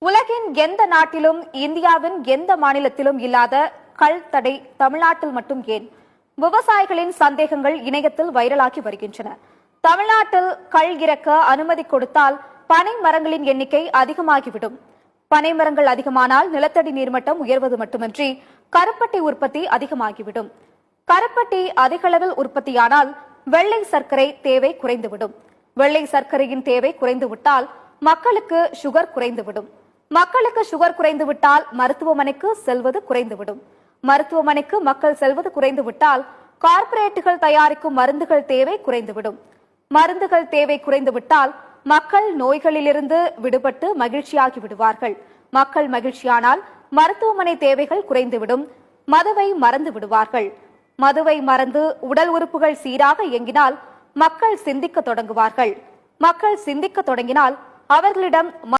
உலகின் எந்த நாட்டிலும் இந்தியாவின் எந்த மாநிலத்திலும் இல்லாத கள் தடை தமிழ்நாட்டில் மட்டும் ஏன்? விவசாயிகளின் சந்தேகங்கள் இணையத்தில் வைரலாகி வருகின்றன. தமிழ்நாட்டில் கள் இறக்க அனுமதி கொடுத்தால் பனை மரங்களின் எண்ணிக்கை அதிகமாகிவிடும். பனை மரங்கள் அதிகமானால் நிலத்தடி நீர்மட்டம் உயர்வது மட்டுமின்றி கருப்பட்டி உற்பத்தி அதிகமாகிவிடும். கருப்பட்டி அதிகளவில் உற்பத்தியானால் வெள்ளை சர்க்கரை தேவை குறைந்துவிடும். வெள்ளை சர்க்கரையின் தேவை குறைந்துவிட்டால் மக்களுக்கு சுகர் குறைந்துவிடும். மக்களுக்கு சுகர் குறைந்துவிட்டால் மருத்துவமனைக்கு செல்வது குறைந்துவிடும். மருத்துவமனைக்கு மக்கள் செல்வது குறைந்துவிட்டால் கார்ப்பரேட்டுகள் தயாரிக்கும் மருந்துகள் தேவை குறைந்துவிடும். மருந்துகள் தேவை குறைந்துவிட்டால் மக்கள் நோய்களிலிருந்து விடுபட்டு மகிழ்ச்சியாகி விடுவார்கள். மக்கள் மகிழ்ச்சியானால் மருத்துவமனை தேவைகள் குறைந்துவிடும். மதுவை மறந்து விடுவார்கள். மதுவை மறந்து உடல் உறுப்புகள் சீராக இயங்கினால் மக்கள் சிந்திக்க தொடங்குவார்கள். மக்கள் சிந்திக்க தொடங்கினால் அவர்களிடம்